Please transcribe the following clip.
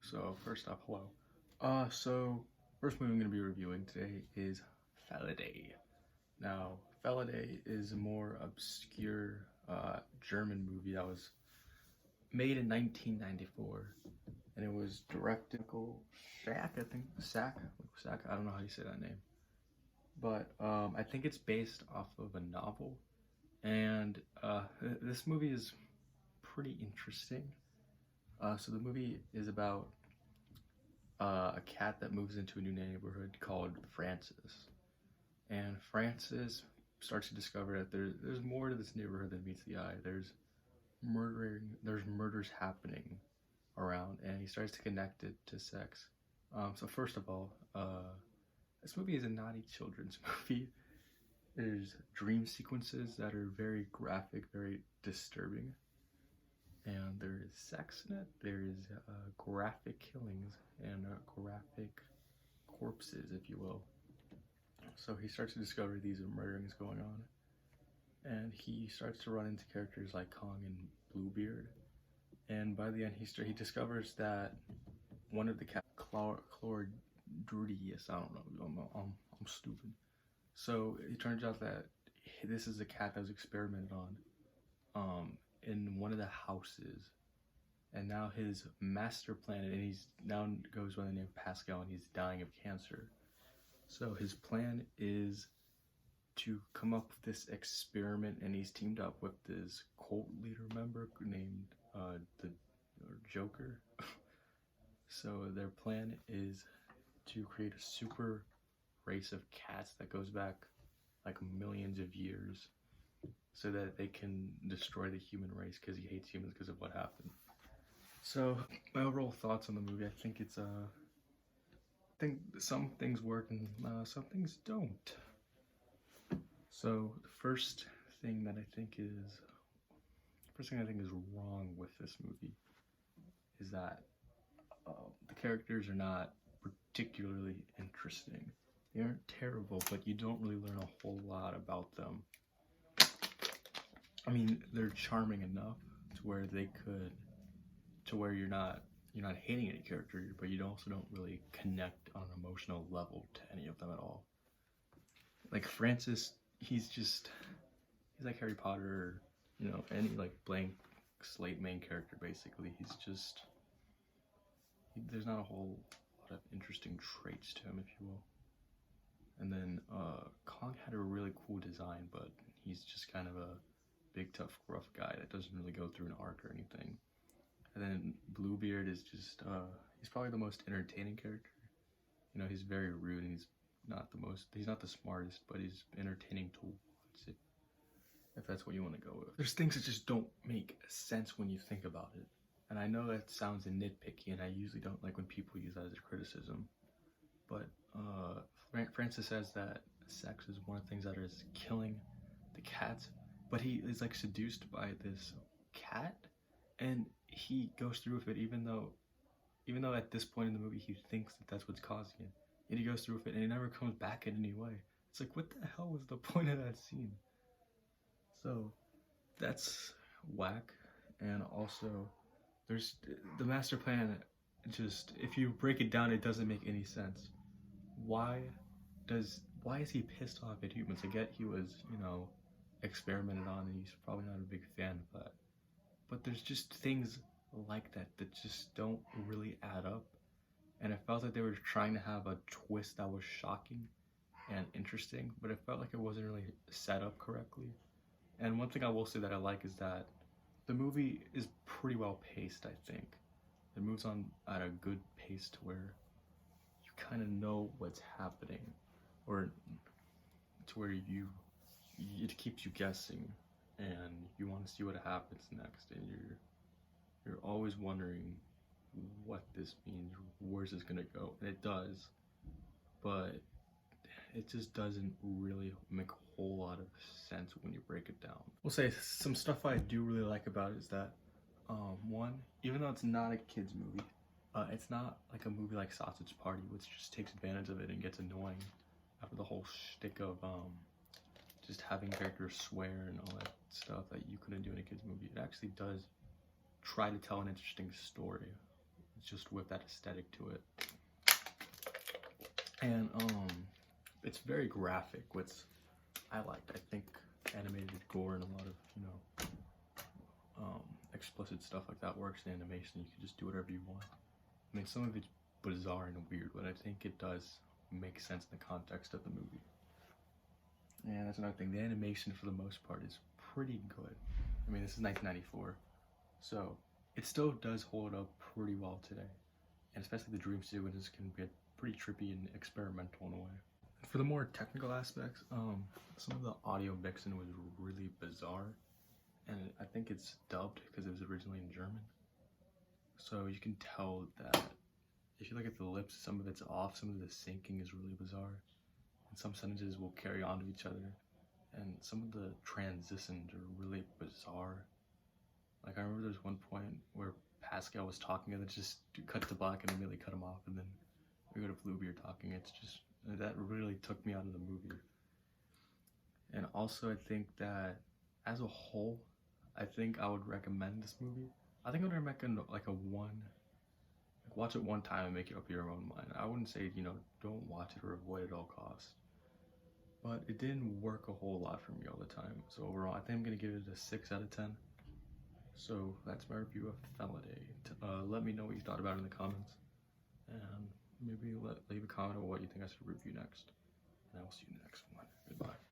So first off, hello. So first movie I'm going to be reviewing today is Felidae. Now, Felidae is a more obscure German movie that was made in 1994, and it was directed by Shack, I think. Sack. I don't know how you say that name, but I think it's based off of a novel, and this movie is pretty interesting. So the movie is about a cat that moves into a new neighborhood called Francis. And Francis starts to discover that there's more to this neighborhood than meets the eye. There's murders happening around, and he starts to connect it to sex. So first of all, this movie is a naughty children's movie. There's dream sequences that are very graphic, very disturbing, and there is sex in it. There is graphic killings and graphic corpses, if you will. So he starts to discover these murderings going on, and he starts to run into characters like Kong and Bluebeard. And by the end, he discovers that one of the cats, Chlordridius, I don't know, I'm stupid. So it turns out that this is a cat that was experimented on in one of the houses, and now his master plan, and he's now goes by the name of Pascal, and he's dying of cancer. So his plan is to come up with this experiment, and he's teamed up with this cult leader member named the Joker. So their plan is to create a super race of cats that goes back like millions of years, so that they can destroy the human race because he hates humans because of what happened. So my overall thoughts on the movie, I think it's I think some things work and some things don't. So the first thing I think is wrong with this movie is that the characters are not particularly interesting. They aren't terrible, but you don't really learn a whole lot about them. I mean, they're charming enough to where you're not hating any character, but you also don't really connect on an emotional level to any of them at all. Like Francis, he's like Harry Potter, or, any like blank slate main character basically. There's not a whole lot of interesting traits to him, if you will. And then Kong had a really cool design, but he's just kind of a big, tough, gruff guy that doesn't really go through an arc or anything. And then Bluebeard is just, he's probably the most entertaining character. He's very rude, and he's not the smartest, but he's entertaining to watch, if that's what you want to go with. There's things that just don't make sense when you think about it. And I know that sounds nitpicky, and I usually don't like when people use that as a criticism. But Francis says that sex is one of the things that is killing the cats, but he is like seduced by this cat, and he goes through with it, even though at this point in the movie he thinks that that's what's causing it, and he goes through with it, and he never comes back in any way. It's like, what the hell was the point of that scene? So that's whack. And also, there's the master plan. Just, if you break it down, it doesn't make any sense. Why is he pissed off at humans? I get he was, experimented on, and he's probably not a big fan of that. But there's just things like that just don't really add up. And it felt like they were trying to have a twist that was shocking and interesting, but it felt like it wasn't really set up correctly. And one thing I will say that I like is that the movie is pretty well paced, I think. It moves on at a good pace to where you kind of know what's happening, or to where it keeps you guessing, and you want to see what happens next, and you're always wondering what this means, where's this gonna go, and it does, but it just doesn't really make a whole lot of sense when you break it down. We'll say some stuff I do really like about it is that, one, even though it's not a kids movie, it's not like a movie like Sausage Party, which just takes advantage of it and gets annoying after the whole shtick of just having characters swear and all that stuff that you couldn't do in a kids movie. It actually does try to tell an interesting story It's just with that aesthetic to it. And it's very graphic, which I liked. I think animated gore and a lot of, you know, explicit stuff like that works in animation. You can just do whatever you want. I mean, some of it's bizarre and weird, but I think it does make sense in the context of the movie. And that's another thing. The animation, for the most part, is pretty good. I mean, this is 1994, so it still does hold up pretty well today. And especially the dream sequences can get pretty trippy and experimental in a way. For the more technical aspects, some of the audio mixing was really bizarre, and I think it's dubbed because it was originally in German. So you can tell that if you look at the lips, some of it's off, some of the syncing is really bizarre, and some sentences will carry on to each other, and some of the transitions are really bizarre. Like, I remember there's one point where Pascal was talking and it just cut to black and immediately cut him off, and then we go to Bluebeard talking. It's just, that really took me out of the movie. And also, I think that as a whole, I think I would recommend this movie. I think I would recommend like watch it one time and make it up your own mind. I wouldn't say, you know, don't watch it or avoid it at all costs. But it didn't work a whole lot for me all the time. So overall, I think I'm gonna give it a 6 out of 10. So that's my review of Felidae. Let me know what you thought about it in the comments, and maybe leave a comment on what you think I should review next. And I will see you in the next one. Goodbye.